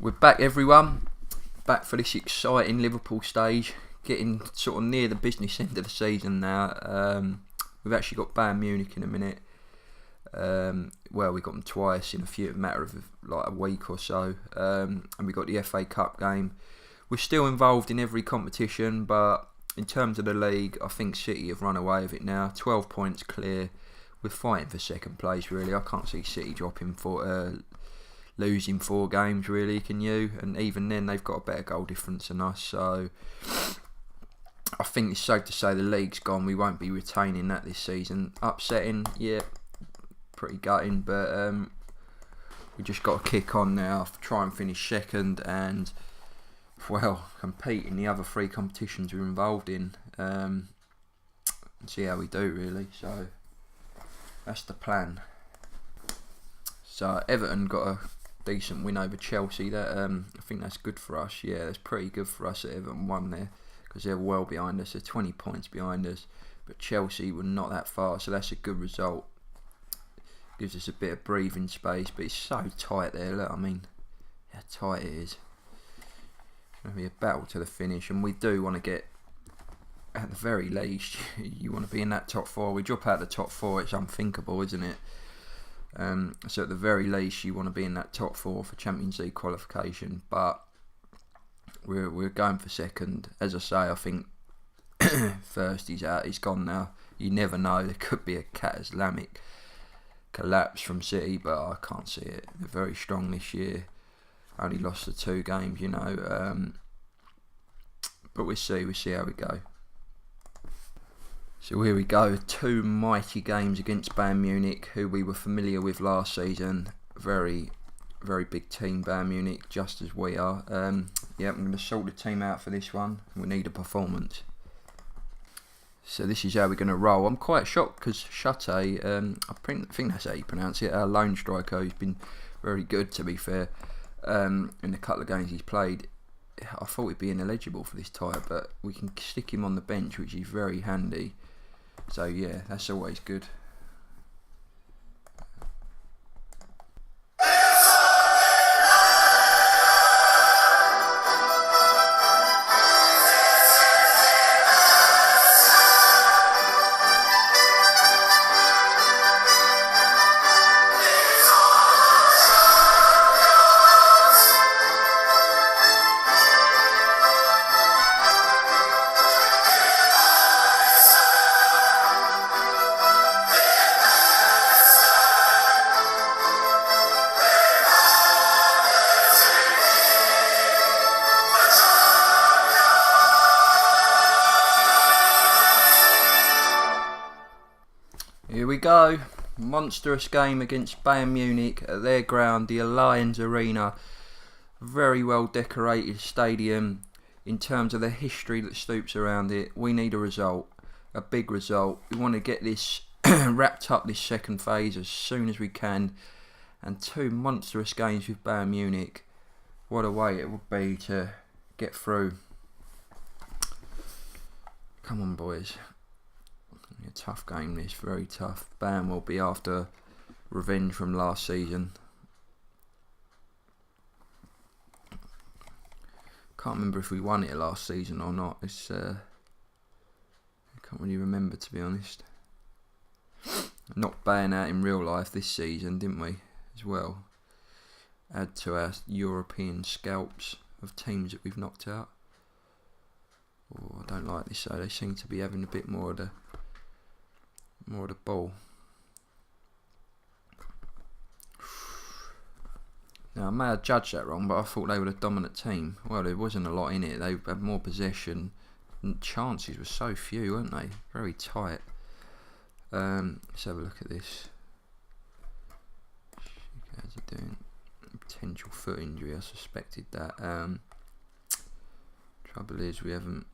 We're back, everyone. Back for this exciting Liverpool stage. Getting sort of near the business end of the season now. We've actually got Bayern Munich in a minute. Well, we got them twice in a matter of like a week or so. And we got the FA Cup game. We're still involved in every competition, but in terms of the league, I think City have run away with it now. 12 points clear. We're fighting for second place, really. I can't see City dropping for losing 4 games, really, can you? And even then, they've got a better goal difference than us. So I think it's safe to say the league's gone. We won't be retaining that this season. Upsetting, yeah, pretty gutting, but we just got to kick on now, try and finish second, and well, compete in the other 3 competitions we're involved in, and see how we do, really. So that's the plan. So Everton got a decent win over Chelsea. That I think that's good for us. Yeah, that's pretty good for us that Everton won there, because they're well behind us. They're 20 points behind us, but Chelsea were not that far, so that's a good result. Gives us a bit of breathing space, but it's so tight there. Look, I mean, how tight it is. It's going to be a battle to the finish, and we do want to get, at the very least, you want to be in that top 4. We drop out the top 4, it's unthinkable, isn't it? So at the very least, you want to be in that top 4 for Champions League qualification. But we're going for second. As I say, I think first he's out. He's gone now. You never know. There could be a catastrophic collapse from City, but I can't see it. They're very strong this year. Only lost the 2 games, you know. But we'll see. We'll see how we go. So here we go, 2 mighty games against Bayern Munich, who we were familiar with last season. Very, very big team, Bayern Munich, just as we are. Yeah, I'm going to sort the team out for this one. We need a performance. So this is how we're going to roll. I'm quite shocked because Schutte, I think that's how you pronounce it, our lone striker, who's been very good, to be fair, in the couple of games he's played. I thought he'd be ineligible for this tie, but we can stick him on the bench, which is very handy. So yeah, that's always good. Here we go, monstrous game against Bayern Munich at their ground, the Allianz Arena. Very well decorated stadium in terms of the history that stoops around it. We need a result, a big result. We want to get this wrapped up, this second phase, as soon as we can. And 2 monstrous games with Bayern Munich. What a way it would be to get through. Come on, boys. A tough game this, very tough. Bayern will be after revenge from last season. Can't remember if we won it last season or not. It's I can't really remember, to be honest. Knocked Bayern out in real life this season, didn't we? As well. Add to our European scalps of teams that we've knocked out. Oh, I don't like this though. They seem to be having a bit more of the ball. Now I may have judged that wrong, but I thought they were the dominant team. Well, there wasn't a lot in it. They had more possession, and chances were so few, weren't they? Very tight. Let's have a look at this. How's he doing? Potential foot injury. I suspected that. Trouble is we haven't.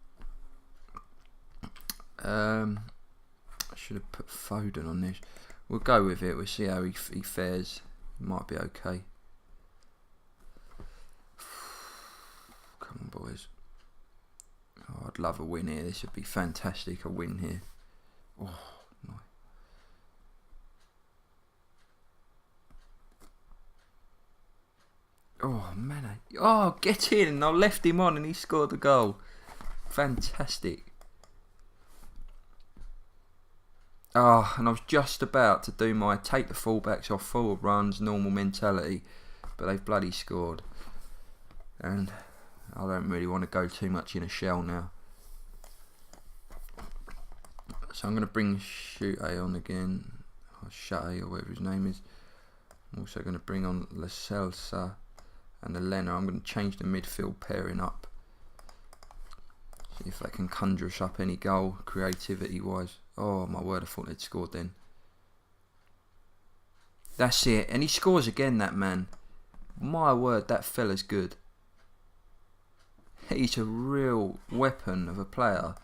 I should have put Foden on this. We'll go with it. We'll see how he fares. He might be okay. Come on, boys. Oh, I'd love a win here. This would be fantastic, a win here. Oh, no. Oh, man. Oh, get in. I left him on and he scored the goal. Fantastic. Oh, and I was just about to do my take the fullbacks off forward runs, normal mentality, but they've bloody scored. And I don't really want to go too much in a shell now. So I'm going to bring Chute on again, or Chute, or whatever his name is. I'm also going to bring on La Celsa and Elena. I'm going to change the midfield pairing up. See if they can conjure us up any goal, creativity-wise. Oh, my word, I thought they'd scored then. That's it. And he scores again, that man. My word, that fella's good. He's a real weapon of a player.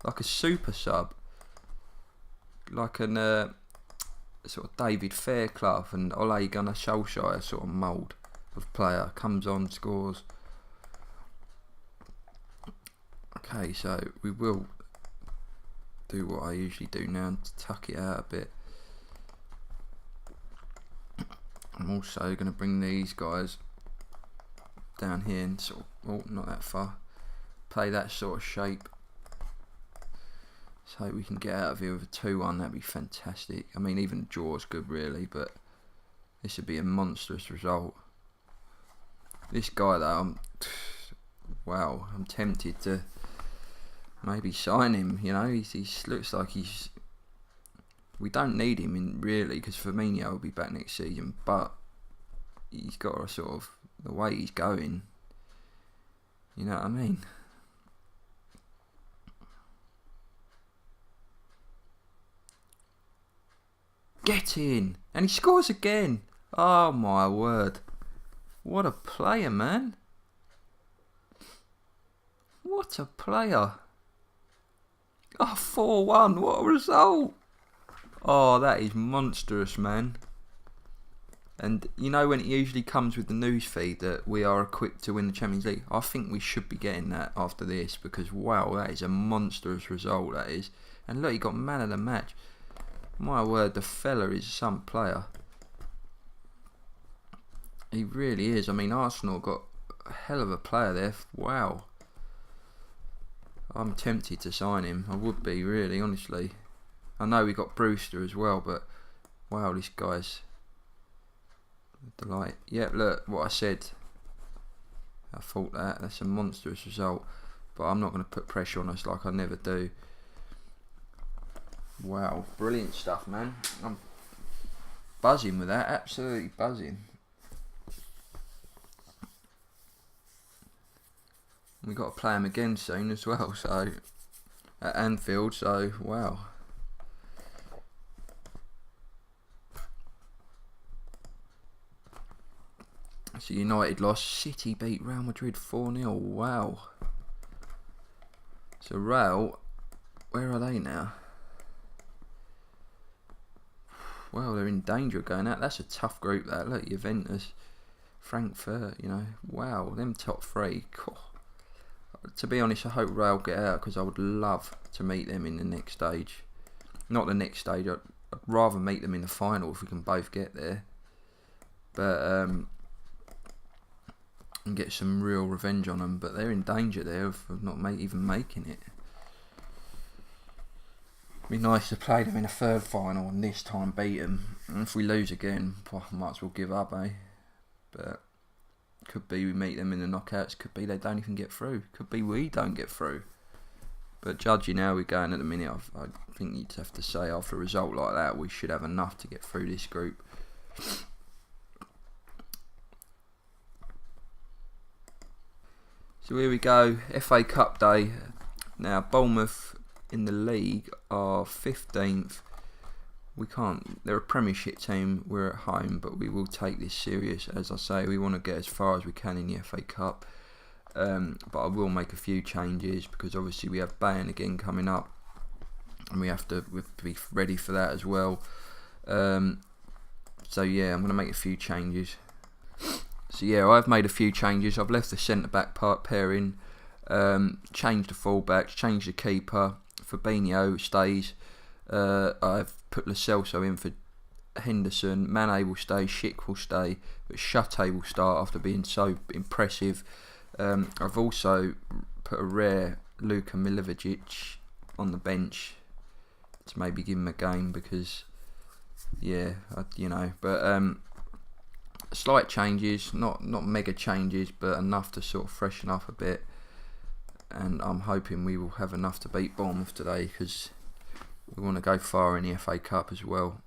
Like a super sub. Like an sort of David Fairclough and Ole Gunnar Solskjaer sort of mould of player. Comes on, scores. Okay, so we will do what I usually do now and tuck it out a bit. I'm also going to bring these guys down here and sort of, oh, not that far, play that sort of shape. So we can get out of here with a 2-1, that'd be fantastic. I mean, even draw's good really, but this would be a monstrous result. This guy though, wow, I'm tempted to maybe sign him, you know. He looks like he's... We don't need him in really, because Firmino will be back next season, but he's got a sort of... The way he's going, you know what I mean? Get in! And he scores again! Oh my word. What a player, man. What a player. Oh, 4-1, what a result! Oh, that is monstrous, man. And you know when it usually comes with the news feed that we are equipped to win the Champions League? I think we should be getting that after this, because wow, that is a monstrous result, that is. And look, he got man of the match. My word, the fella is some player. He really is. I mean, Arsenal got a hell of a player there. Wow. I'm tempted to sign him. I would be, really, honestly. I know we got Brewster as well, but wow, this guy's a delight. Yeah, look, what I said. I thought that's a monstrous result, but I'm not going to put pressure on us like I never do. Wow, brilliant stuff, man. I'm buzzing with that, absolutely buzzing. We got to play him again soon as well, so at Anfield, so wow. So United lost, City beat Real Madrid 4-0, wow. So Real, where are they now? Well, they're in danger of going out. That's a tough group, that. Look, Juventus, Frankfurt, you know. Wow, them top three. Cool. To be honest, I hope Real get out, because I would love to meet them in the next stage. Not the next stage, I'd rather meet them in the final if we can both get there. But, and get some real revenge on them. But they're in danger there of not even making it. Be nice to play them in a third final and this time beat them. And if we lose again, well, I might as well give up, eh? But could be we meet them in the knockouts. Could be they don't even get through. Could be we don't get through. But judging how we're going at the minute, I think you'd have to say after a result like that, we should have enough to get through this group. So here we go, FA Cup day. Now Bournemouth in the league are 15th. We can't, they're a Premiership team, we're at home, but we will take this serious. As I say, we want to get as far as we can in the FA Cup. But I will make a few changes, because obviously we have Bayern again coming up, and we have to be ready for that as well. So yeah, I'm going to make a few changes. So yeah, I've made a few changes. I've left the centre-back pairing, changed the full-backs, changed the keeper. Fabinho stays. I've put Lo Celso in for Henderson. Mane will stay. Schick will stay. but Chate will start after being so impressive. I've also put a rare Luka Milivojevic on the bench to maybe give him a game because, but slight changes, not mega changes, but enough to sort of freshen up a bit. And I'm hoping we will have enough to beat Bournemouth today because we want to go far in the FA Cup as well.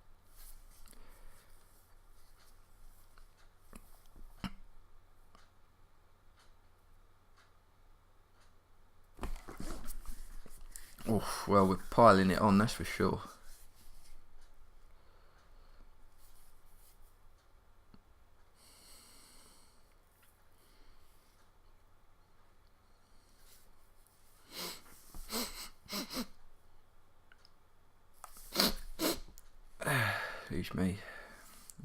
Oh, well, we're piling it on, that's for sure. Excuse me.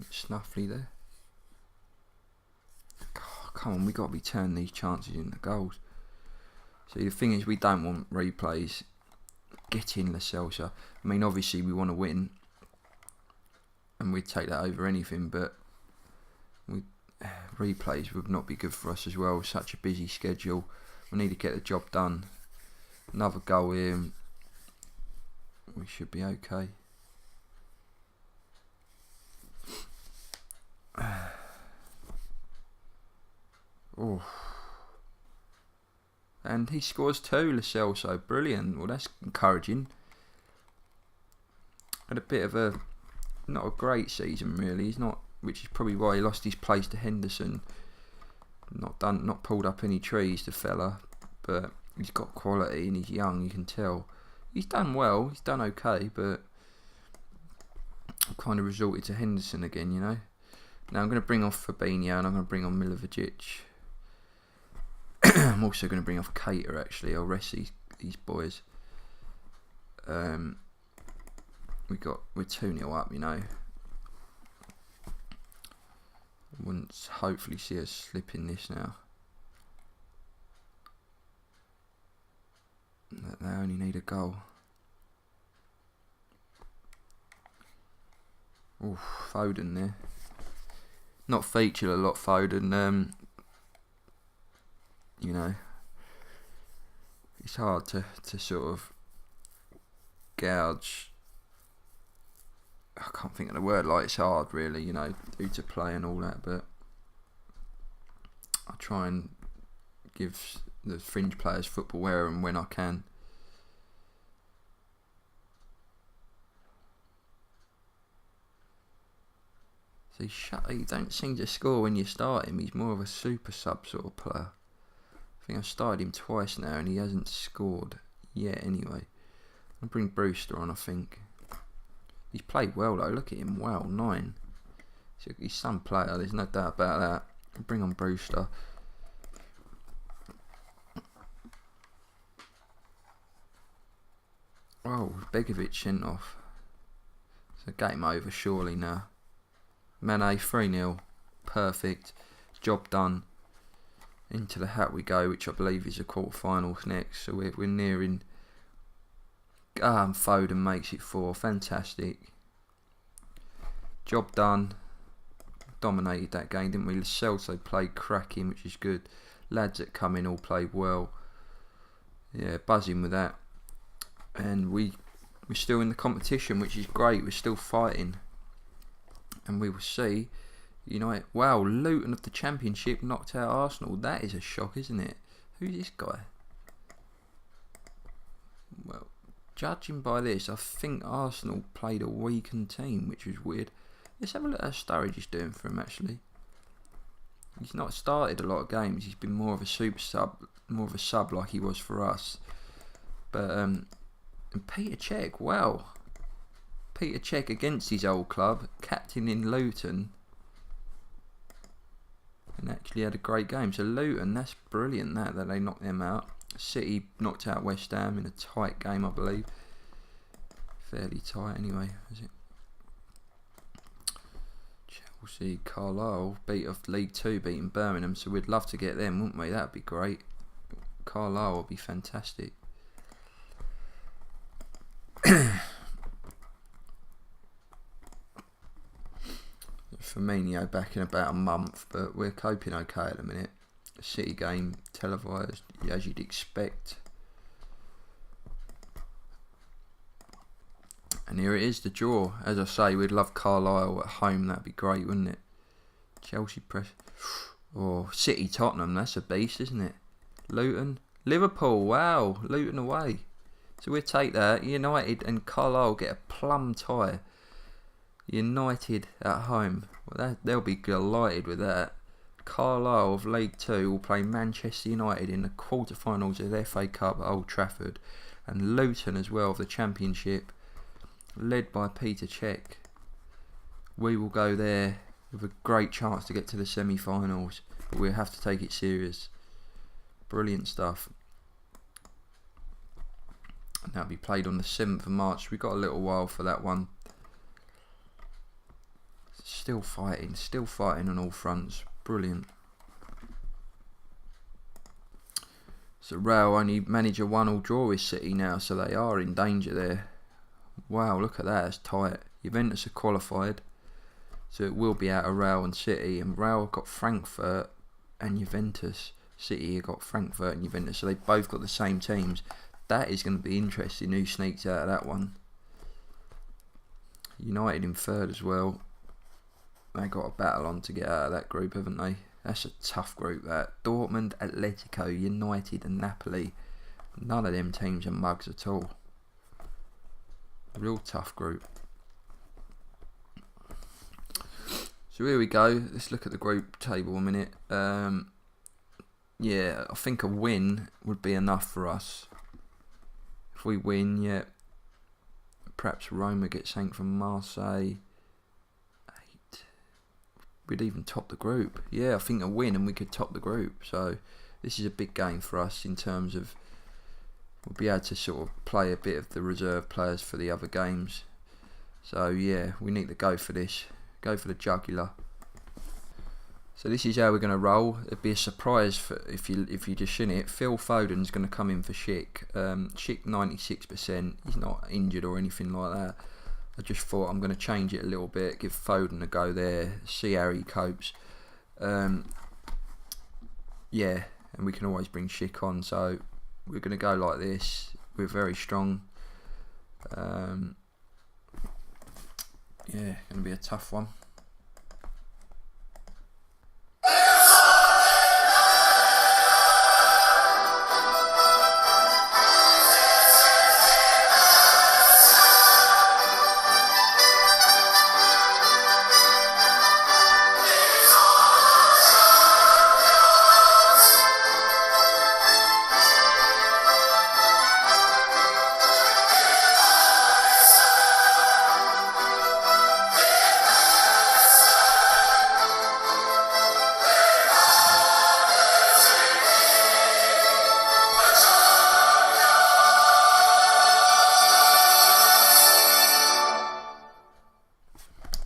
Snuffly there. Oh, come on, we got to be turning these chances into goals. See, the thing is, we don't want replays. Get in, Lo Celso. I mean, obviously we want to win, and we'd take that over anything. But replays would not be good for us as well. Such a busy schedule. We need to get the job done. Another goal here. We should be okay. Oh. And he scores 2, Lo Celso. Brilliant. Well, that's encouraging. Had a bit of not a great season really. He's not, which is probably why he lost his place to Henderson. Not pulled up any trees, the fella. But he's got quality and he's young. You can tell. He's done well. He's done okay, but kind of resorted to Henderson again. You know. Now I'm going to bring off Fabinho and I'm going to bring on Milivojevic. I'm also going to bring off Cater actually. I'll rest these boys. We're 2-0 up, you know. Wouldn't hopefully see us slip in this now. They only need a goal. Oh, Foden there. Not featured a lot, Foden. You know, it's hard to sort of gouge. I can't think of the word. Like, it's hard, really. You know, who to play and all that. But I try and give the fringe players football where and when I can. See, he don't seem to score when you start him. He's more of a super sub sort of player. I think I've started him twice now and he hasn't scored yet anyway. I'll bring Brewster on, I think. He's played well though, look at him, wow, 9. He's some player, there's no doubt about that. I'll bring on Brewster. Oh, Begovic sent off. So game over surely now. Mane 3-0, perfect, job done. Into the hat we go, which I believe is the quarterfinals next. So we're nearing. Foden makes it 4. Fantastic. Job done. Dominated that game, didn't we? Lo Celso played cracking, which is good. Lads that come in all played well. Yeah, buzzing with that. And we're still in the competition, which is great. We're still fighting. And we will see. United. Wow, Luton of the Championship knocked out Arsenal. That is a shock, isn't it? Who's this guy? Well, judging by this, I think Arsenal played a weakened team, which was weird. Let's have a look at how Sturridge is doing for him, actually. He's not started a lot of games. He's been more of a super sub, like he was for us. But, and Peter Cech, wow. Peter Cech against his old club, captain in Luton. And actually had a great game. So Luton, that's brilliant that they knocked them out. City knocked out West Ham in a tight game, I believe. Fairly tight anyway, is it? Chelsea, Carlisle beat off League 2, beating Birmingham, so we'd love to get them, wouldn't we? That'd be great. Carlisle would be fantastic. Firmino back in about a month, but we're coping okay at the minute. City game televised, as you'd expect. And here it is, the draw. As I say, we'd love Carlisle at home. That'd be great, wouldn't it? Chelsea press. Oh, City Tottenham. That's a beast, isn't it? Luton. Liverpool. Wow. Luton away. So we'll take that. United and Carlisle get a plum tie. United at home. Well, they'll be delighted with that. Carlisle of League 2 will play Manchester United in the quarterfinals of the FA Cup at Old Trafford. And Luton as well of the Championship, led by Peter Cech. We will go there with a great chance to get to the semi-finals, but we'll have to take it serious. Brilliant stuff. And that'll be played on the 7th of March. We've got a little while for that one. Still fighting on all fronts. Brilliant. So Real only manage a 1-1 draw with City now, so they are in danger there. Wow, look at that, it's tight. Juventus are qualified, so it will be out of Real and City. And Real have got Frankfurt and Juventus. City have got Frankfurt and Juventus, so they've both got the same teams. That is going to be interesting, who sneaks out of that one. United in third as well. They got a battle on to get out of that group, haven't they? That's a tough group, that. Dortmund, Atletico, United and Napoli. None of them teams are mugs at all. Real tough group. So here we go. Let's look at the group table a minute. Yeah, I think a win would be enough for us. If we win, yeah, perhaps Roma gets something from Marseille. 8. We'd even top the group. Yeah, I think a win and we could top the group. So this is a big game for us in terms of we'll be able to sort of play a bit of the reserve players for the other games. So yeah, we need to go for this. Go for the jugular. So this is how we're going to roll. It'd be a surprise if you just seen it. Phil Foden's going to come in for Schick. Schick 96%. He's not injured or anything like that. I just thought I'm going to change it a little bit. Give Foden a go there. See how he copes. Yeah, and we can always bring Schick on. So we're going to go like this. We're very strong. Yeah, going to be a tough one.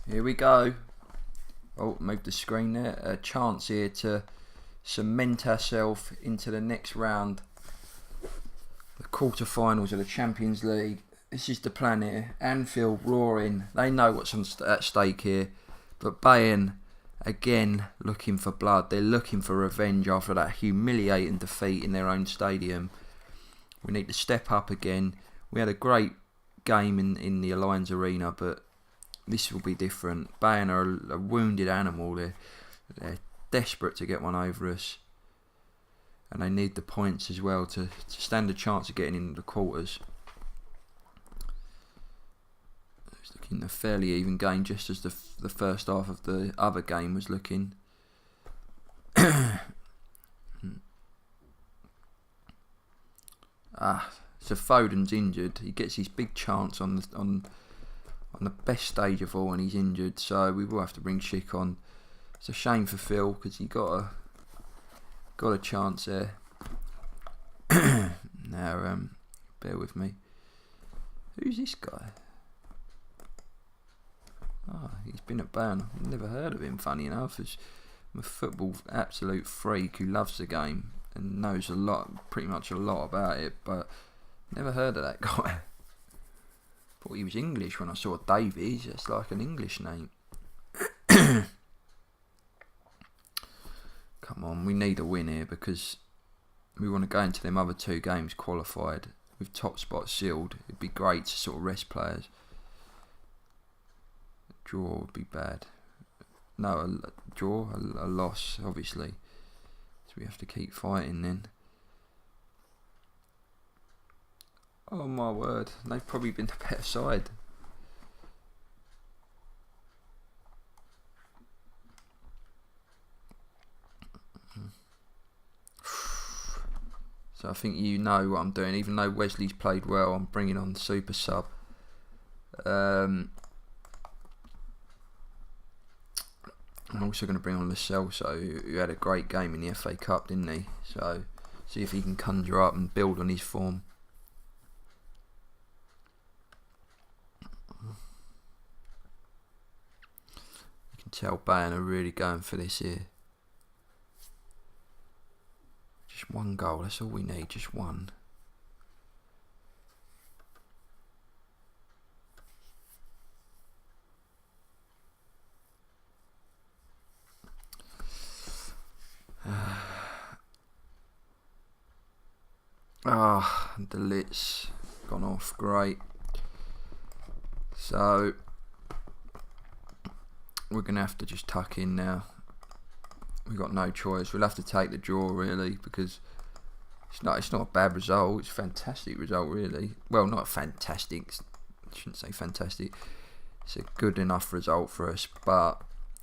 Here we go. Oh, move the screen there. A chance here to cement ourselves into the next round. The quarterfinals of the Champions League. This is the plan here. Anfield roaring. They know what's at stake here. But Bayern, again, looking for blood. They're looking for revenge after that humiliating defeat in their own stadium. We need to step up again. We had a great game in the Allianz Arena, but this will be different. Bayern are a wounded animal. They're desperate to get one over us. And they need the points as well to stand a chance of getting into the quarters. It's looking a fairly even game, just as the first half of the other game was looking. So Foden's injured. He gets his big chance on the best stage of all, and he's injured, so we will have to bring Schick on. It's a shame for Phil because he got a chance there. Now, bear with me. Who's this guy? Oh, he's been at Bayern. I've never heard of him. Funny enough, I'm a football absolute freak who loves the game and knows pretty much a lot about it, but never heard of that guy. Thought he was English when I saw Davies. It's like an English name. Come on, we need a win here because we want to go into them other 2 games qualified with top spot sealed. It'd be great to sort of rest players. Draw would be bad. No, a draw, a loss, obviously. So we have to keep fighting then. Oh my word, they've probably been the better side. So I think you know what I'm doing. Even though Wesley's played well, I'm bringing on the super sub. I'm also going to bring on Lascelles, who had a great game in the FA Cup, didn't he? So see if he can conjure up and build on his form. You can tell Bayern are really going for this here. Just 1 goal, that's all we need, just 1. The lid's gone off, great. So we're going to have to just tuck in now. We've got no choice. We'll have to take the draw really because it's not a bad result. It's a fantastic result really. Well, not fantastic. I shouldn't say fantastic. It's a good enough result for us, but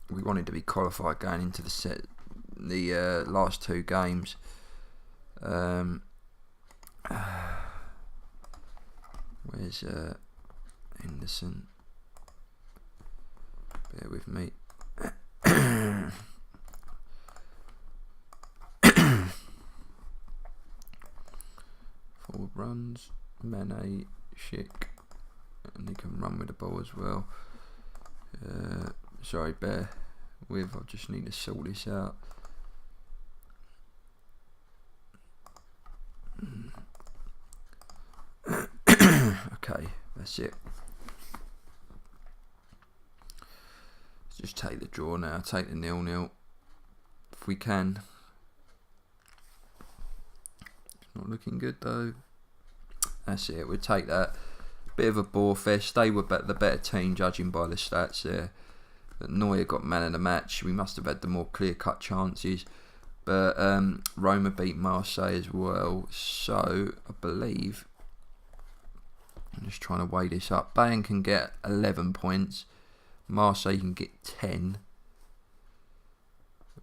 we wanted to be qualified going into the last 2 games. Where's Henderson? Bear with me. Forward runs, Mane, Schick, and he can run with the ball as well. Sorry, bear with. I just need to sort this out. Okay, that's it. Let's just take the draw now. Take the 0-0 if we can. Not looking good though. That's it, we'll take that. Bit of a bore fest. They were the better team judging by the stats there. Neuer got man of the match. We must have had the more clear cut chances. But Roma beat Marseille as well. So I believe, I'm just trying to weigh this up. Bayern can get 11 points. Marseille can get 10.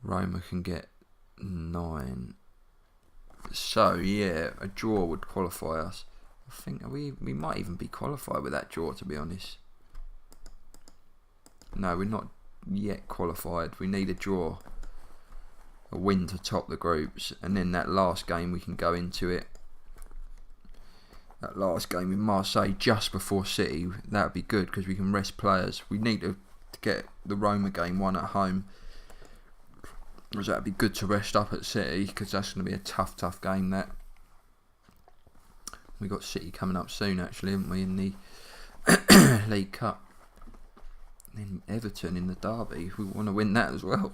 Roma can get 9. So yeah, a draw would qualify us. I think we might even be qualified with that draw, to be honest. No, we're not yet qualified. We need a draw, a win to top the groups, and then that last game we can go into it. That last game with Marseille just before City, that would be good because we can rest players. We need to get the Roma game won at home, because that would be good to rest up at City, because that's going to be a tough game. That we got City coming up soon, actually, haven't we, in the League Cup? And then Everton in the derby. We want to win that as well.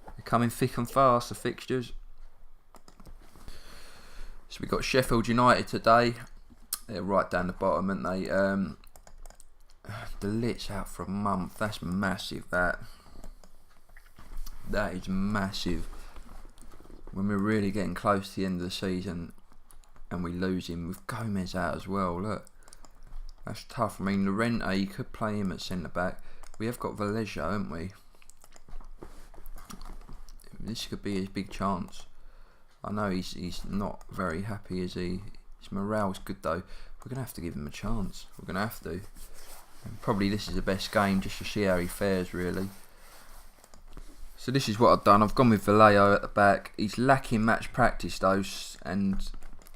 They're coming thick and fast, the fixtures. So we got Sheffield United today. They're right down the bottom, aren't they? The Lit's out for a month. That's massive. That is massive. When we're really getting close to the end of the season and we lose him with Gomez out as well. Look, that's tough. I mean, Llorente, you could play him at centre back. We have got Valencia, haven't we? This could be his big chance. I know he's not very happy, is he? His morale's good though. We're going to have to give him a chance. We're going to have to. And probably this is the best game just to see how he fares, really. So this is what I've done. I've gone with Vallejo at the back. He's lacking match practice though, and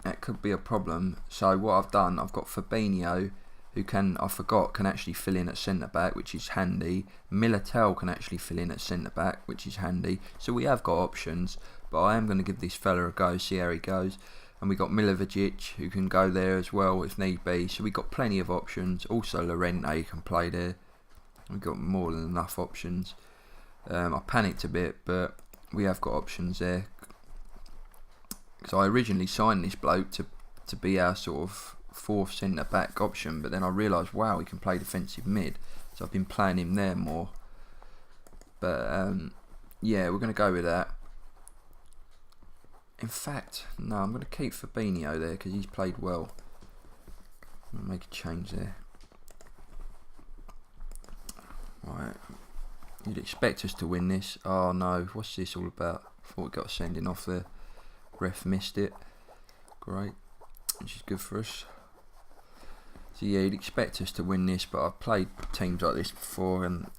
that could be a problem. So what I've done, I've got Fabinho, who can actually fill in at centre back, which is handy. Militao can actually fill in at centre back, which is handy. So we have got options, but I am going to give this fella a go, see how he goes. And we got Milivojevic, who can go there as well if need be. So we got plenty of options. Also Llorente can play there. We've got more than enough options. I panicked a bit, but we have got options there. Because I originally signed this bloke to be our sort of fourth centre back option, but then I realised, wow, he can play defensive mid, so I've been playing him there more. But yeah, we're going to go with that. In fact, no, I'm going to keep Fabinho there because he's played well. I'm going to make a change there. Right. You'd expect us to win this. Oh no, what's this all about? Thought we got a sending off there. Ref missed it. Great. Which is good for us. So yeah, you'd expect us to win this, but I've played teams like this before and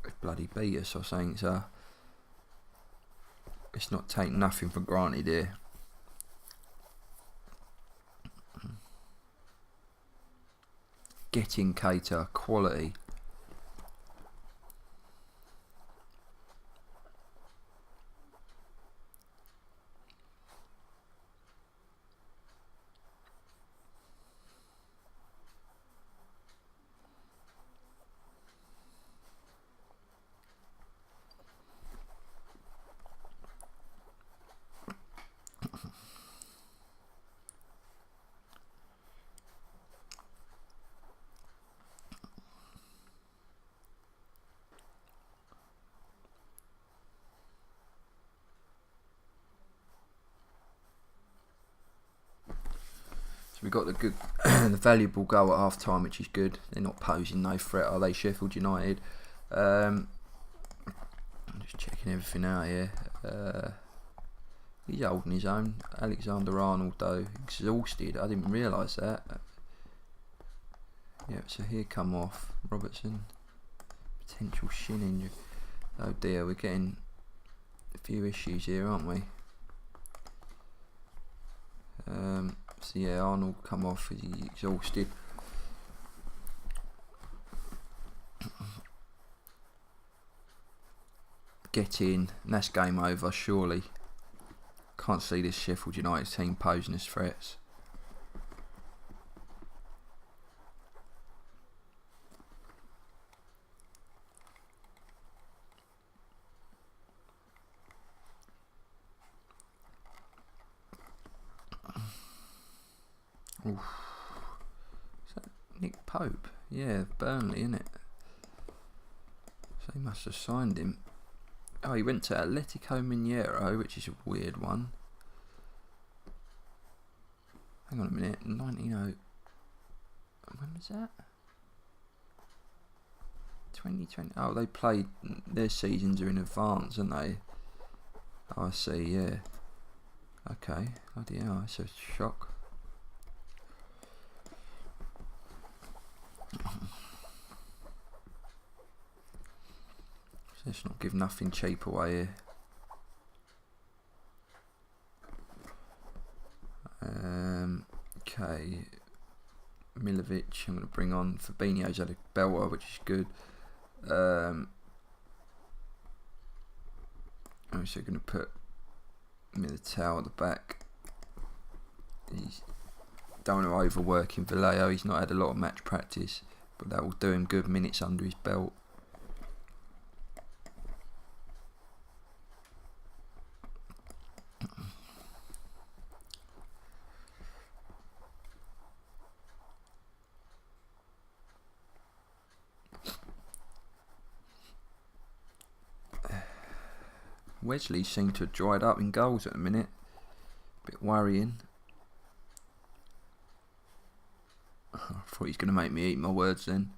they bloody beat us or something, so it's not take nothing for granted here. Getting Keita, quality. So we got the good, the valuable goal at half time, which is good. They're not posing no threat, are they, Sheffield United? I'm just checking everything out here. He's holding his own. Alexander-Arnold though, exhausted. I didn't realise that. Yep, so here come off Robertson. Potential shin injury. Oh dear, we're getting a few issues here, aren't we? So yeah, Arnold come off, he's exhausted. Get in, and that's game over, surely. Can't see this Sheffield United team posing as threats. Oof. Is that Nick Pope? Yeah, Burnley, innit? So he must have signed him. Oh, he went to Atletico Mineiro, which is a weird one. Hang on a minute, 1900. When was that? 2020. Oh, they played. Their seasons are in advance, aren't they? Oh, I see. Yeah. Okay. Bloody hell, that's a shock. Let's not give nothing cheap away here. Okay, Milovic, I'm going to bring on. Fabinho's had a belter, which is good. I'm also going to put Militao at the back. He's don't want to overwork him. Vallejo, he's not had a lot of match practice, but that will do him good minutes under his belt. Wesley seemed to have dried up in goals at the minute. A bit worrying. I thought he was going to make me eat my words then.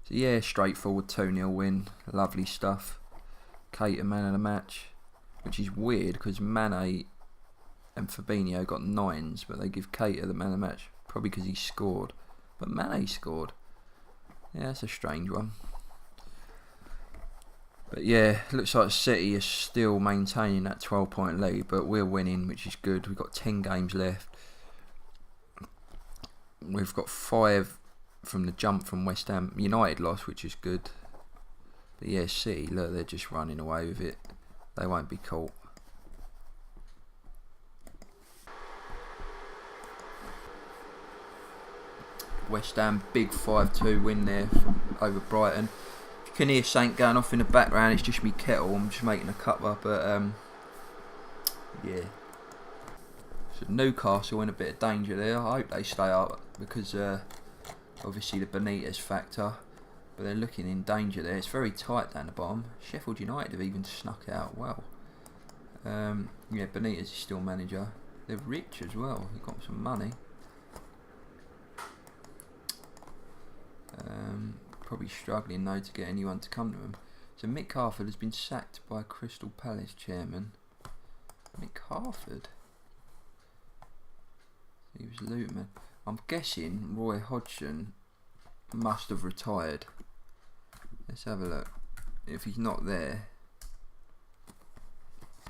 So yeah, straightforward 2-0 win. Lovely stuff. Keita man of the match. Which is weird because Mane and Fabinho got 9s, but they give Keita the man of the match. Probably because he scored. But Mane scored. Yeah, that's a strange one. But yeah, looks like City is still maintaining that 12-point lead, but we're winning, which is good. We've got 10 games left. We've got 5 from the jump from West Ham. United lost, which is good. But yeah, City, look, they're just running away with it. They won't be caught. West Ham, big 5-2 win there over Brighton. You can hear something going off in the background. It's just me kettle. I'm just making a cuppa, but yeah. So Newcastle in a bit of danger there. I hope they stay up because obviously the Benitez factor. But they're looking in danger there. It's very tight down the bottom. Sheffield United have even snuck out well. Yeah, Benitez is still manager. They're rich as well. They've got some money. Probably struggling though to get anyone to come to them. So Mick Harford has been sacked by Crystal Palace chairman. Mick Harford? He was Luton. I'm guessing Roy Hodgson must have retired. Let's have a look. If he's not there,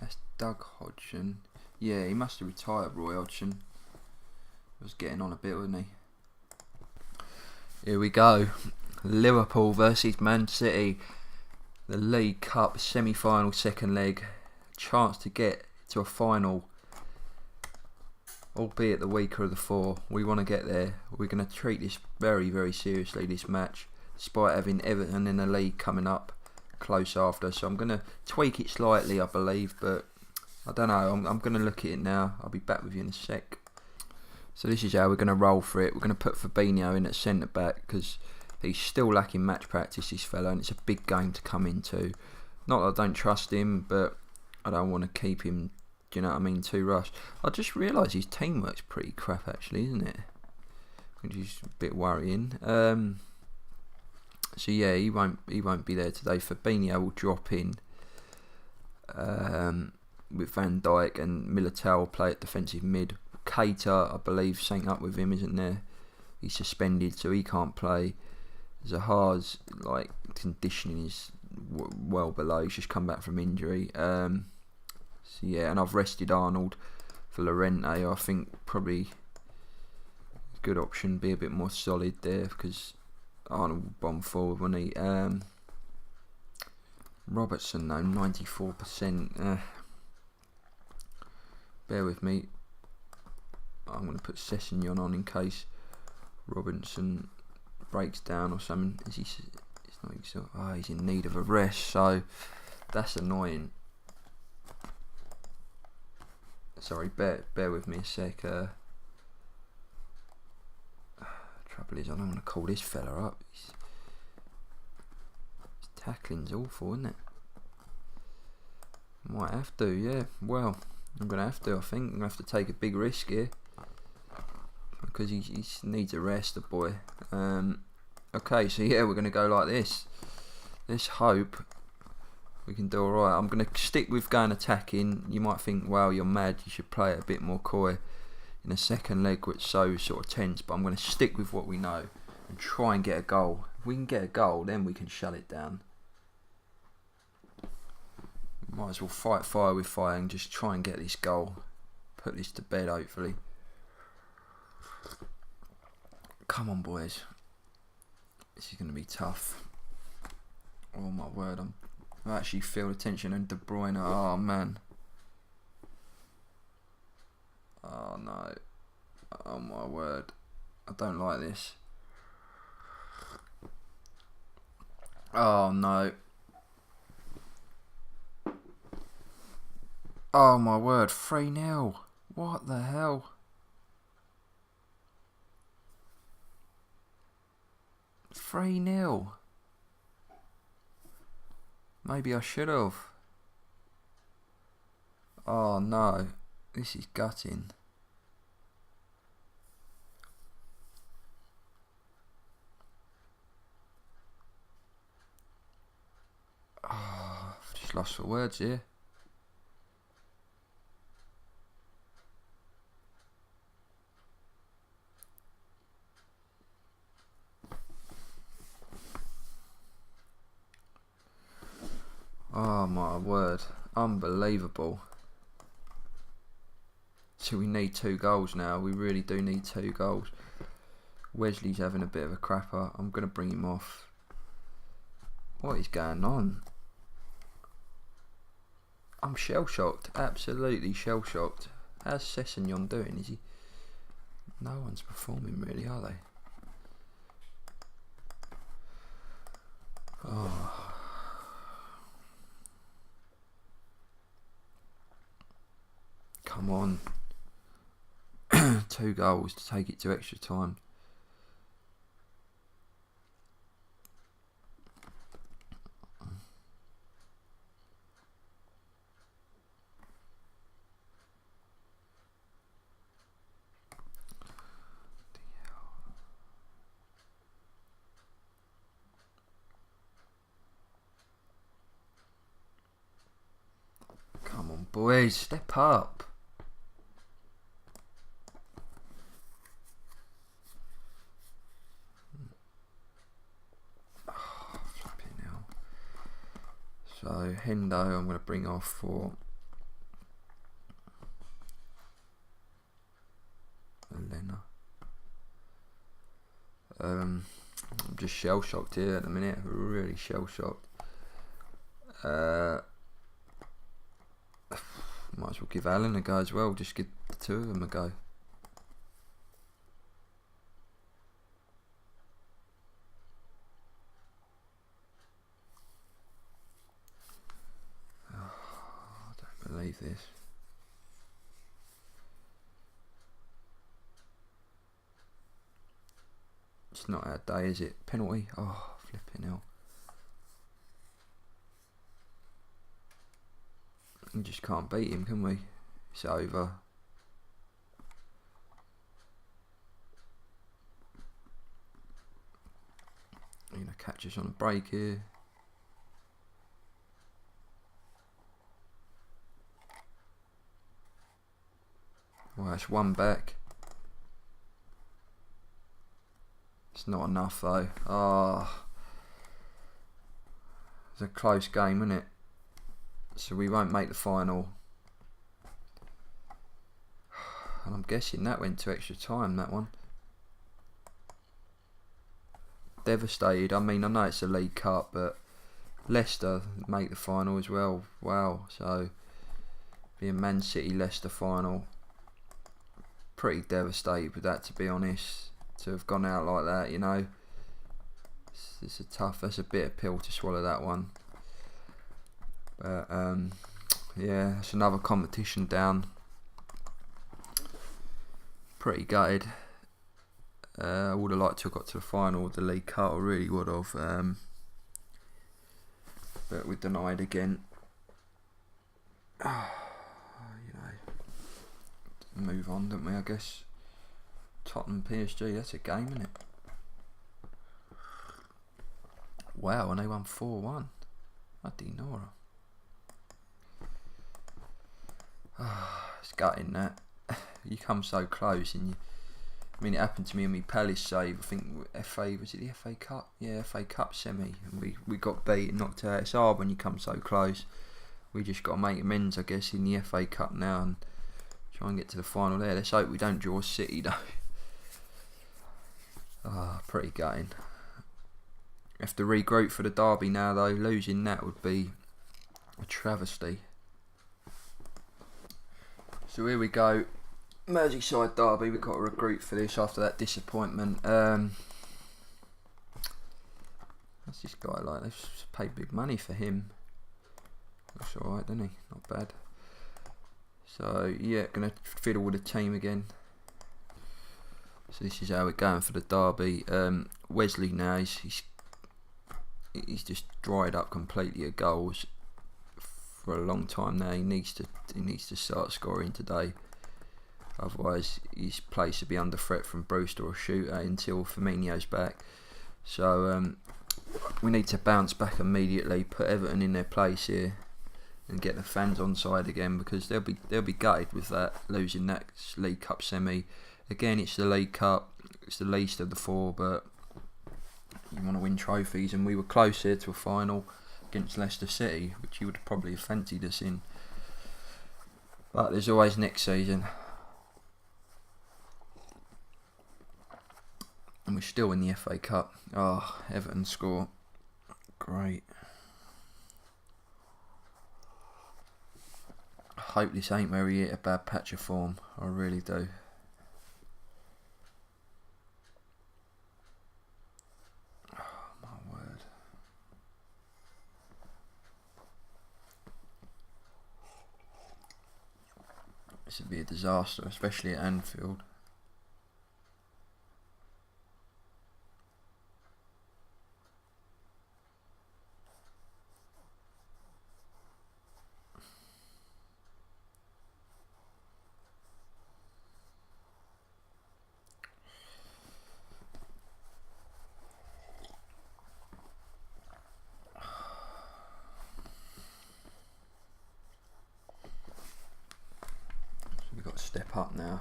that's Doug Hodgson. Yeah, he must have retired, Roy Hodgson. Was getting on a bit, wasn't he? Here we go. Liverpool versus Man City. The League Cup semi-final second leg. Chance to get to a final. Albeit the weaker of the four. We want to get there. We're going to treat this very, very seriously, this match. Despite having Everton in the league coming up close after. So I'm going to tweak it slightly, I believe. But I don't know. I'm going to look at it now. I'll be back with you in a sec. So this is how we're going to roll for it. We're going to put Fabinho in at centre back because he's still lacking match practice, this fella, and it's a big game to come into. Not that I don't trust him, but I don't want to keep him, do you know what I mean, too rushed. I just realised his teamwork's pretty crap actually, isn't it? Which is a bit worrying. So yeah, he won't be there today. Fabinho will drop in with Van Dijk, and Militao will play at defensive mid. Keita, I believe, synced up with him, isn't there? He's suspended, so he can't play. Zaha's conditioning is well below. He's just come back from injury. So yeah, and I've rested Arnold for Llorente. I think probably a good option, be a bit more solid there because Arnold will bomb forward, won't he? Robertson though, 94%. Bear with me. I'm going to put Sessegnon on in case Robinson breaks down or something. He's in need of a rest, so that's annoying. Sorry, bear with me a sec. Trouble is, I don't want to call this fella up. His tackling's awful, isn't it? Might have to, yeah. Well, I'm going to have to, I think. I'm going to have to take a big risk here. Because he needs a rest, the boy. Okay, so yeah, we're going to go like this. Let's hope we can do alright. I'm going to stick with going attacking. You might think, wow, you're mad. You should play it a bit more coy in the second leg, which is so sort of tense. But I'm going to stick with what we know and try and get a goal. If we can get a goal, then we can shut it down. Might as well fight fire with fire and just try and get this goal. Put this to bed, hopefully. Come on, boys. This is going to be tough. Oh my word, I actually feel the tension. And De Bruyne, oh man. Oh no. Oh my word. I don't like this. Oh no. Oh my word, 3-0. What the hell? 3-0. Maybe I should have. Oh no, this is gutting. Oh, I've just lost for words here. Oh my word, unbelievable. So we need 2 goals now, we really do need 2 goals. Wesley's having a bit of a crapper. I'm going to bring him off. What is going on? I'm shell-shocked. Absolutely shell-shocked. How's Sessegnon doing? Is he... No one's performing really, are they? Oh. Come on. 2 goals to take it to extra time. Come on, boys, step up. So Hendo I'm going to bring off for Elena. I'm just shell shocked here at the minute, really shell shocked. Might as well give Alan a go as well, just give the 2 of them a go. Believe this. It's not our day, is it? Penalty? Oh, flipping hell. We just can't beat him, can we? It's over. You're going to catch us on a break here. Well, that's 1 back. It's not enough though. Ah, it's a close game, isn't it? So we won't make the final. And I'm guessing that went to extra time, that one. Devastated. I mean, I know it's a League Cup, but Leicester make the final as well. Wow. So, be a Man City Leicester final. Pretty devastated with that, to be honest. To have gone out like that, you know. It's a tough, that's a bitter pill to swallow, that one. But, yeah, it's another competition down. Pretty gutted. I would have liked to have got to the final of the League Cup, I really would have. But we're denied again. You know, move on, don't we, I guess. Tottenham PSG, that's a game, isn't it? Wow, and they won 4-1. Bloody Nora. It's gutting that. You come so close, and you... I mean, it happened to me on my Palace save. I think FA, was it the FA Cup? Yeah, FA Cup semi. And we got beat, knocked out. It's hard when you come so close. We just got to make amends, I guess, in the FA Cup now and try and get to the final there. Let's hope we don't draw City, though. Pretty gutting. Have to regroup for the derby now, though. Losing that would be a travesty. So here we go. Merseyside derby. We've got to regroup for this after that disappointment. What's this guy like? They've paid big money for him. Looks alright, doesn't he? Not bad. So yeah, gonna fiddle with the team again. So this is how we're going for the derby. Wesley now, he's just dried up completely at goals for a long time now. He needs to start scoring today. Otherwise, his place will be under threat from Brewster or Shooter until Firmino's back. So we need to bounce back immediately, put Everton in their place here, and get the fans on side again, because they'll be gutted with that, losing that League Cup semi. Again, it's the League Cup, it's the least of the 4, but you want to win trophies, and we were close here to a final against Leicester City, which you would probably have fancied us in. But there's always next season. And we're still in the FA Cup. Oh, Everton score. Great. I hope this ain't where he hit a bad patch of form. I really do. Oh, my word. This would be a disaster, especially at Anfield. We've got to step up now.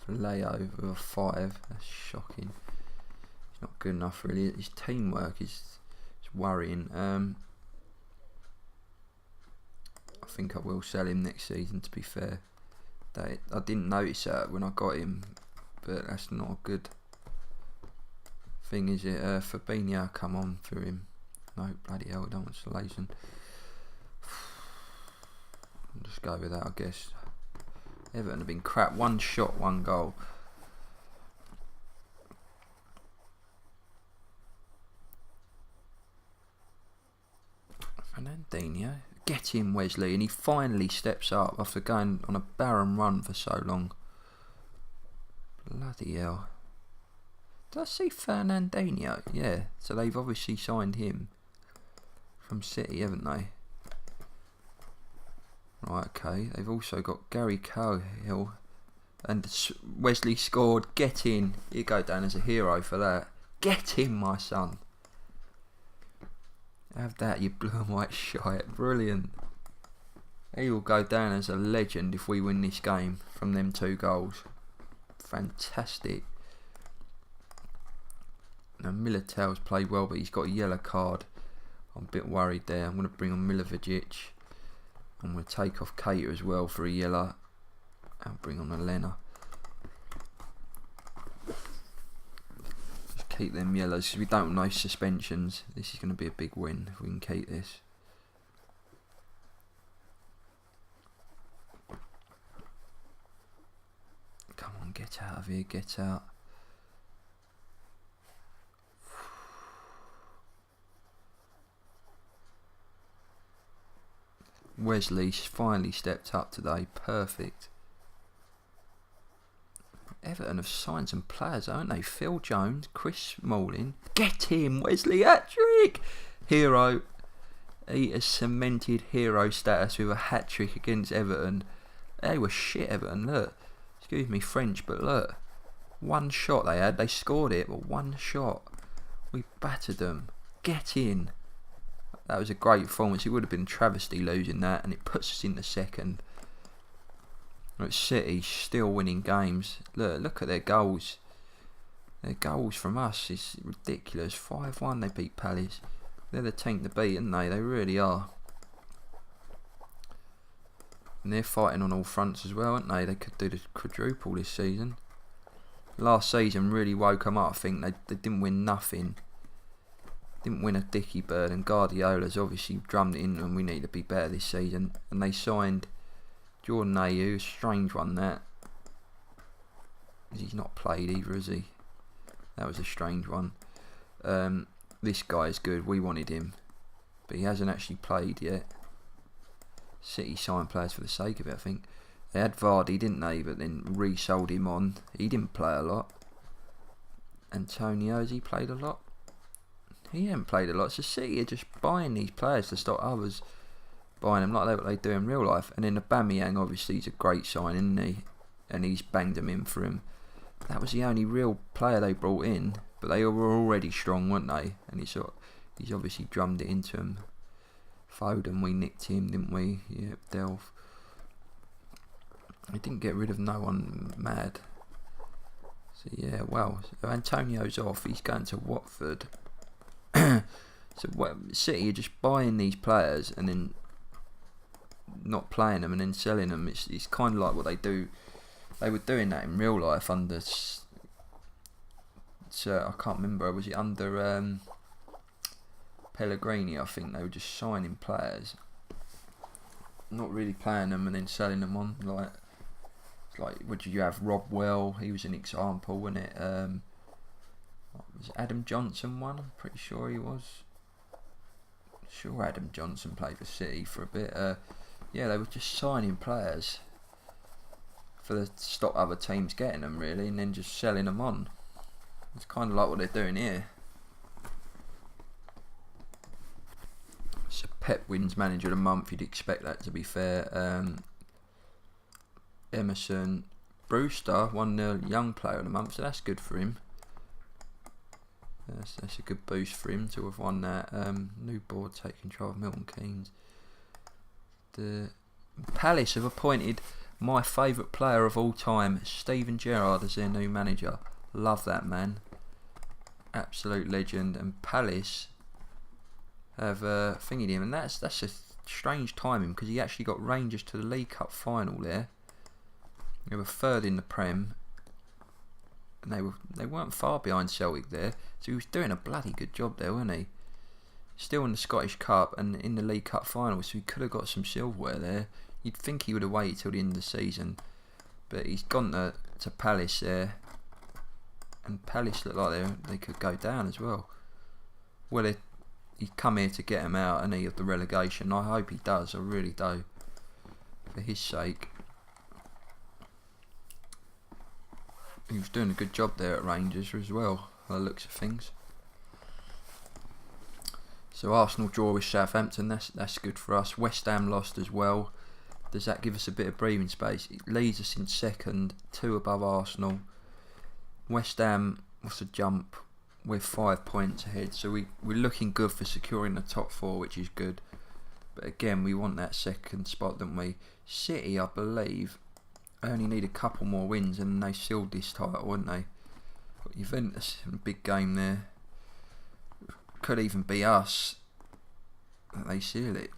Vallejo with a 5. That's shocking. It's not good enough, really. His teamwork is worrying. I think I will sell him next season, to be fair. I didn't notice that when I got him, but that's not a good thing, is it? Fabinho, come on for him. No, bloody hell, I don't want Salation. I'll just go with that, I guess. Everton have been crap. 1 shot, 1 goal. Fernandinho. Get him, Wesley. And he finally steps up after going on a barren run for so long. Bloody hell. Did I see Fernandinho? Yeah. So they've obviously signed him from City, haven't they? Right, okay. They've also got Gary Cahill. And Wesley scored. Get in. You go down as a hero for that. Get in, my son. Have that, you blue and white shite. Brilliant. He will go down as a legend if we win this game from them 2 goals. Fantastic. Now, Militão's played well, but he's got a yellow card. I'm a bit worried there. I'm going to bring on Milivojevic. I'm going to take off Cater as well for a yellow. I'll bring on Elena. Just keep them yellows because we don't want no suspensions. This is going to be a big win if we can keep this. Come on, get out of here, get out. Wesley finally stepped up today. Perfect. Everton have signed some players, haven't they? Phil Jones, Chris Smalling. Get him, Wesley. Hat-trick! Hero. He has cemented hero status with a hat-trick against Everton. They were shit, Everton. Look. Excuse me, French, but look. 1 shot they had. They scored it, but 1 shot. We battered them. Get in. That was a great performance. It would have been travesty losing that, and it puts us in the second. But City still winning games. Look at their goals. Their goals from us is ridiculous. 5-1 they beat Palace. They're the team to beat, aren't they? They really are. And they're fighting on all fronts as well, aren't they? They could do the quadruple this season. Last season really woke them up. I think they didn't win nothing. Didn't win a dicky bird, and Guardiola's obviously drummed it in, and we need to be better this season. And they signed Jordan Ayew, a strange one that. He's not played either, has he? That was a strange one. This guy is good. We wanted him, but he hasn't actually played yet. City signed players for the sake of it, I think. They had Vardy, didn't they? But then resold him on. He didn't play a lot. Antonio, has he played a lot? He hasn't played a lot. So City are just buying these players to stop others buying them like what they do in real life. And then Aubameyang, obviously, is a great sign, isn't he? And he's banged them in for him. That was the only real player they brought in. But they were already strong, weren't they? And he's obviously drummed it into them. Foden, we nicked him, didn't we? Yep, Delph. We didn't get rid of no one mad. So yeah, well, so Antonio's off. He's going to Watford. So City are just buying these players and then not playing them and then selling them. It's kind of like what they do they were doing that in real life under. I can't remember. Was it under Pellegrini? I think they were just signing players, not really playing them and then selling them on. Like, would you have Rob Well? He was an example, wasn't it? Was Adam Johnson one? I'm pretty sure he was. Sure, Adam Johnson played for City for a bit. Yeah, they were just signing players to stop other teams getting them, really, and then just selling them on. It's kind of like what they're doing here. So Pep wins Manager of the Month. You'd expect that, to be fair. Emerson Brewster won the Young Player of the Month, so that's good for him. That's a good boost for him to have won that. New board take control of Milton Keynes. The Palace have appointed my favourite player of all time, Steven Gerrard, as their new manager. Love that man. Absolute legend. And Palace have thingied him, and that's a strange timing, because he actually got Rangers to the League Cup final there. They were third in the Prem, and they weren't far behind Celtic there, so he was doing a bloody good job there, wasn't he? Still in the Scottish Cup and in the League Cup final, so he could have got some silverware there. You'd think he would have waited till the end of the season, but he's gone to Palace there, and Palace look like they could go down as well. Well, he's come here to get him out, and he, of the relegation. I hope he does. I really do, for his sake. He was doing a good job there at Rangers as well, by the looks of things. So Arsenal draw with Southampton. That's good for us. West Ham lost as well. Does that give us a bit of breathing space? It leaves us in second, 2 above Arsenal. West Ham, what's a jump? We're 5 points ahead, so we're looking good for securing the top 4, which is good. But again, we want that second spot, don't we? City, I believe, only need a couple more wins and they sealed this title, wouldn't they? Got Juventus in a big game there. Could even be us. They seal it.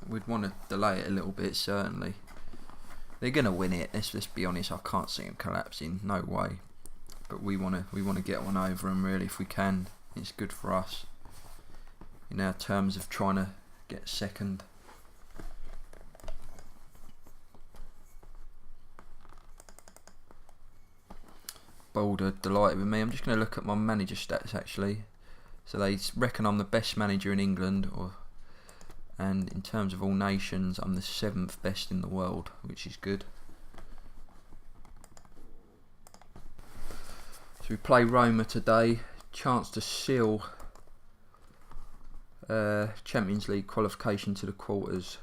We'd want to delay it a little bit, certainly. They're going to win it. Let's be honest. I can't see them collapsing. No way. But we want to get one over them, really, if we can. It's good for us in our terms of trying to get second. Boulder delighted with me. I'm just going to look at my manager stats, actually. So they reckon I'm the best manager in England, and in terms of all nations, I'm the 7th best in the world, which is good. So we play Roma today. Chance to seal Champions League qualification to the quarters.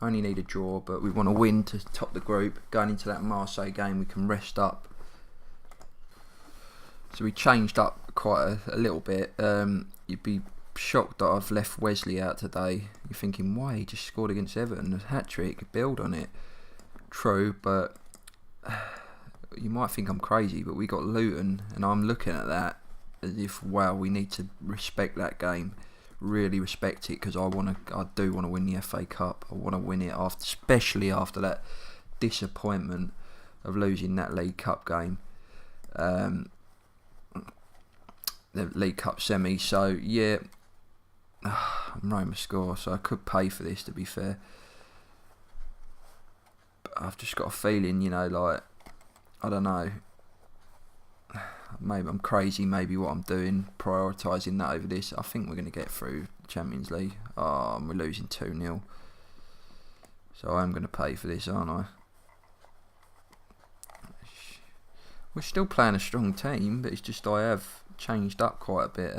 Only need a draw, but we want to win to top the group. Going into that Marseille game, we can rest up. So we changed up quite a little bit. You'd be shocked that I've left Wesley out today. You're thinking, why? He just scored against Everton, a hat-trick, build on it. True, but you might think I'm crazy, but we got Luton, and I'm looking at that as if, wow, we need to respect that game. Really respect it, because I do want to win the FA Cup. I want to win it, especially after that disappointment of losing that League Cup game, the League Cup semi. So yeah, I'm Roma score, so I could pay for this, to be fair. But I've just got a feeling, like, I don't know. Maybe I'm crazy, maybe what I'm doing, prioritising that over this. I think we're going to get through Champions League. We're losing 2-0. So I'm going to pay for this, aren't I? We're still playing a strong team, but it's just I have changed up quite a bit.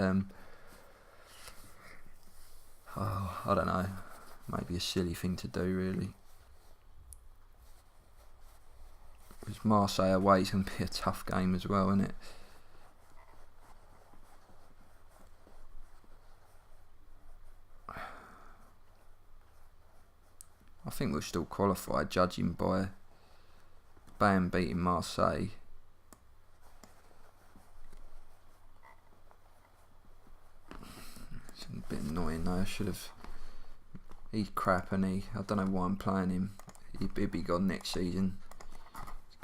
I don't know. Maybe a silly thing to do, really. Because Marseille away is going to be a tough game as well, isn't it? I think we'll still qualify, judging by Bayern beating Marseille. It's a bit annoying though. I should have. He's crap, and I don't know why I'm playing him. He'd be gone next season.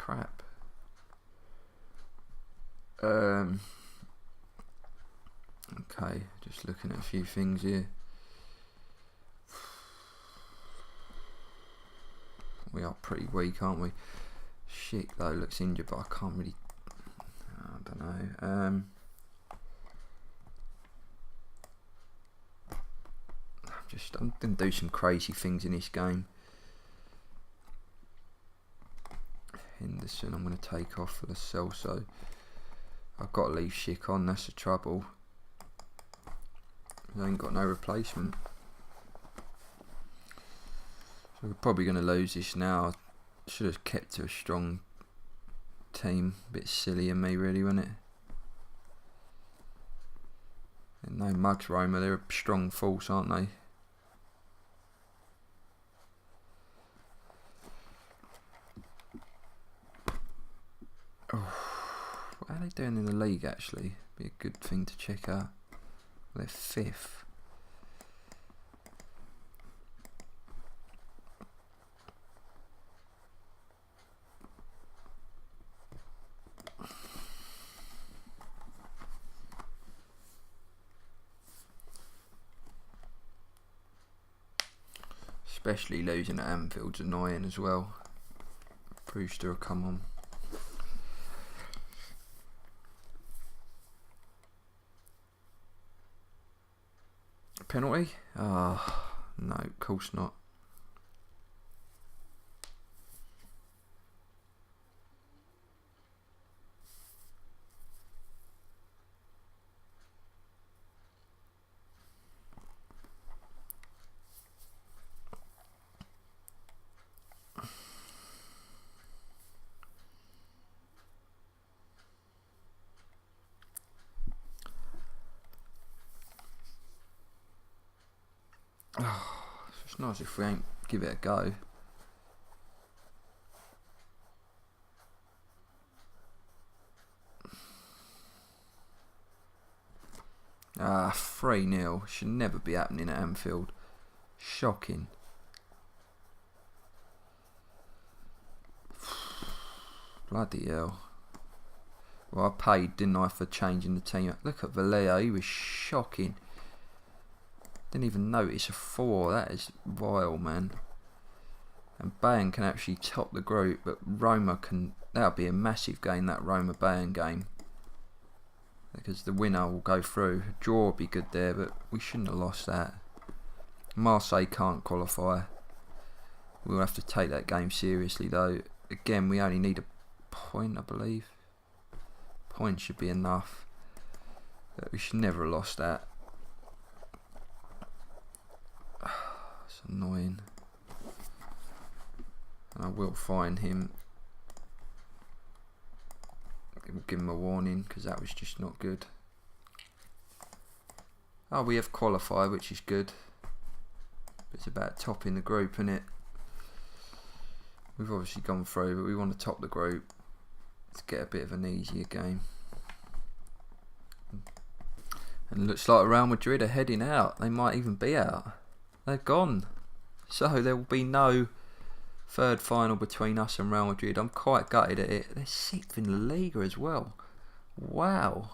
crap. Okay, just looking at a few things here. We are pretty weak, aren't we? Schick though looks injured, but I can't really. I don't know. I'm gonna do some crazy things in this game. Henderson, I'm gonna take off for the Celso. I've got to leave Schick on. That's the trouble. I ain't got no replacement. So we're probably going to lose this now. I should have kept to a strong team. A bit silly of me, really, wasn't it? And no mugs, Roma. They're a strong force, aren't they? Oh, what are they doing in the league, actually? Be a good thing to check out. They're 5th. Especially losing at Anfield's annoying as well. Brewster will come on. Penalty? Oh, no, of course not. Oh, it's nice if we ain't give it a go. Ah, 3-0. Should never be happening at Anfield. Shocking. Bloody hell. Well, I paid, didn't I, for changing the team. Look at Vallejo, he was shocking. Didn't even notice a 4. That is vile, man. And Bayern can actually top the group, but Roma can. That'll be a massive game, that Roma-Bayern game, because the winner will go through. A draw would be good there, but we shouldn't have lost that. Marseille can't qualify. We'll have to take that game seriously, though. Again, we only need a point, I believe. Point should be enough. But we should never have lost that. It's annoying. And I will fine him. We'll give him a warning, because that was just not good. Oh, we have qualified, which is good. It's about topping the group, isn't it? We've obviously gone through, but we want to top the group to get a bit of an easier game. And it looks like Real Madrid are heading out. They might even be out. They're gone. So there will be no third final between us and Real Madrid. I'm quite gutted at it. They're 6th in La Liga as well. Wow.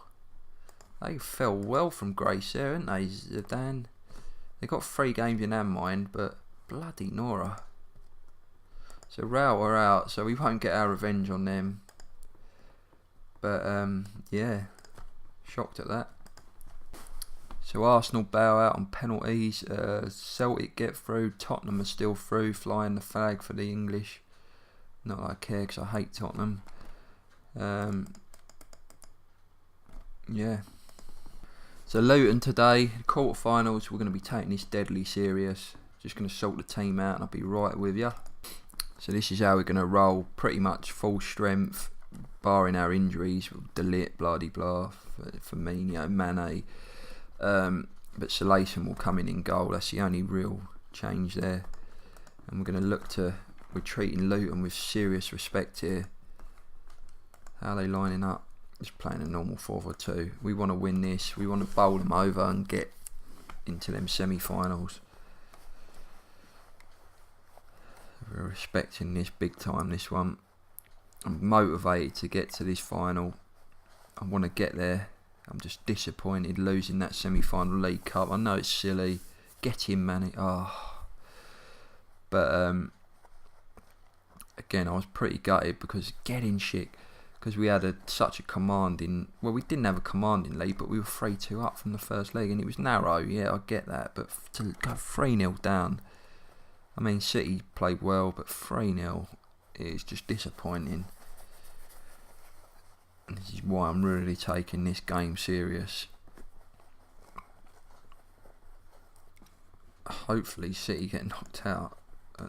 They fell well from grace there, haven't they, Zidane? They got 3 games in hand, mind, but bloody Nora. So Real are out, so we won't get our revenge on them. But yeah, shocked at that. So Arsenal bow out on penalties. Celtic get through. Tottenham are still through, flying the flag for the English. Not that I care, because I hate Tottenham. Yeah. So Luton today, quarterfinals. We're going to be taking this deadly serious. Just going to sort the team out, and I'll be right with you. So this is how we're going to roll. Pretty much full strength, barring our injuries. De Ligt, blah, Firmino, Mane. But Salason will come in goal. That's the only real change there. And we're going to look to. We're treating Luton with serious respect here. How are they lining up? Just playing a normal 4-4-2. We want to win this. We want to bowl them over and get into them semi-finals. We're respecting this big time, this one. I'm motivated to get to this final. I want to get there. I'm just disappointed losing that semi-final League Cup. I know it's silly. Get in, man. But again, I was pretty gutted because getting shit. Because we had such a commanding... Well, we didn't have a commanding lead, but we were 3-2 up from the first leg, and it was narrow. Yeah, I get that. But to go 3-0 down... I mean, City played well, but 3-0 is just disappointing. And this is why I'm really taking this game serious. Hopefully City get knocked out.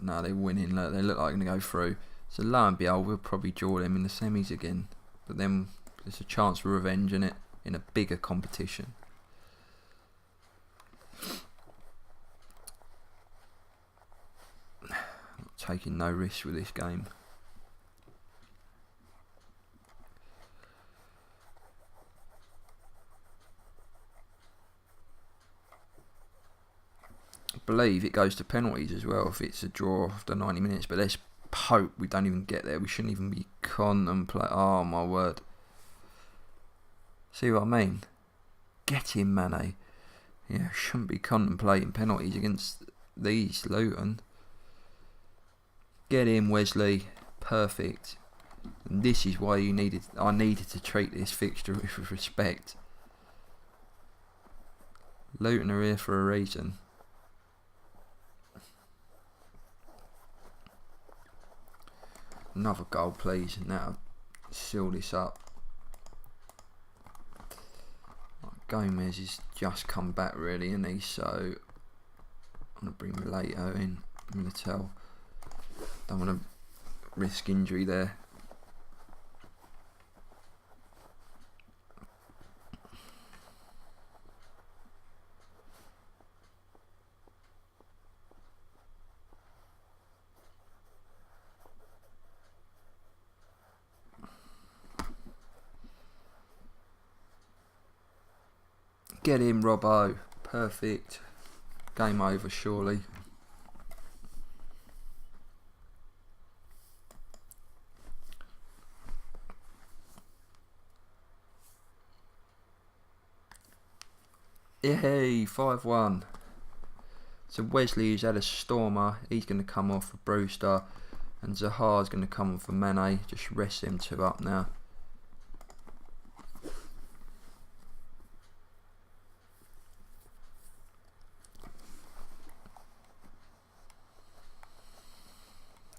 No, they're winning. Look, they look like they're going to go through. So lo and behold, we'll probably draw them in the semis again. But then there's a chance for revenge in it, in a bigger competition. Not taking no risks with this game. I believe it goes to penalties as well if it's a draw after 90 minutes, but let's hope we don't even get there. We shouldn't even be contemplating. Oh my word. See what I mean? Get in, Mane. Yeah, shouldn't be contemplating penalties against these Luton. Get in, Wesley. Perfect. And this is why I needed to treat this fixture with respect. Luton are here for a reason. Another goal, please, and that'll seal this up. Gomez has just come back, really, isn't he? So I'm going to bring Mileto in. Militao. Don't want to risk injury there. Get him, Robbo. Perfect. Game over, surely. Yay, 5-1. So Wesley, who's had a stormer, he's going to come off for Brewster. And Zaha's going to come on for Mane. Just rest them two up now.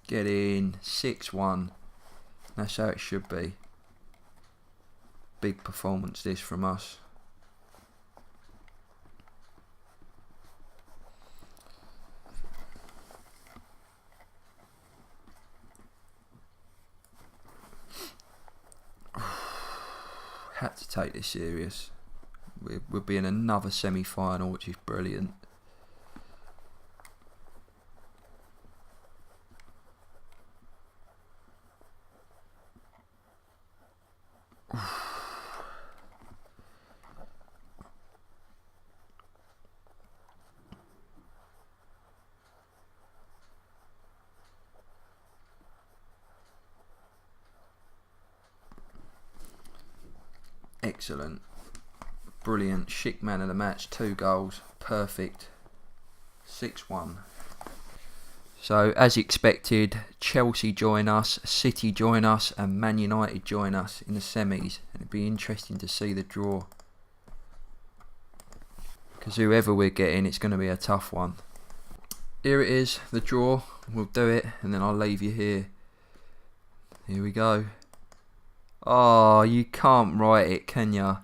Get in. 6-1. That's how it should be. Big performance this from us. Had to take this serious. We'll be in another semi-final, which is brilliant. Excellent. Brilliant. Chic man of the match. 2 goals. Perfect. 6-1. So, as expected, Chelsea join us, City join us, and Man United join us in the semis. And it'd be interesting to see the draw. Because whoever we're getting, it's going to be a tough one. Here it is, the draw. We'll do it, and then I'll leave you here. Here we go. Oh, you can't write it, can ya?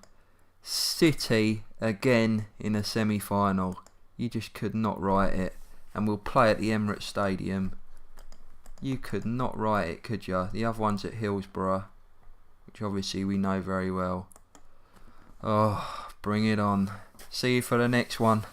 City again in a semi-final. You just could not write it. And we'll play at the Emirates Stadium. You could not write it, could ya? The other one's at Hillsborough, which obviously we know very well. Oh, bring it on. See you for the next one.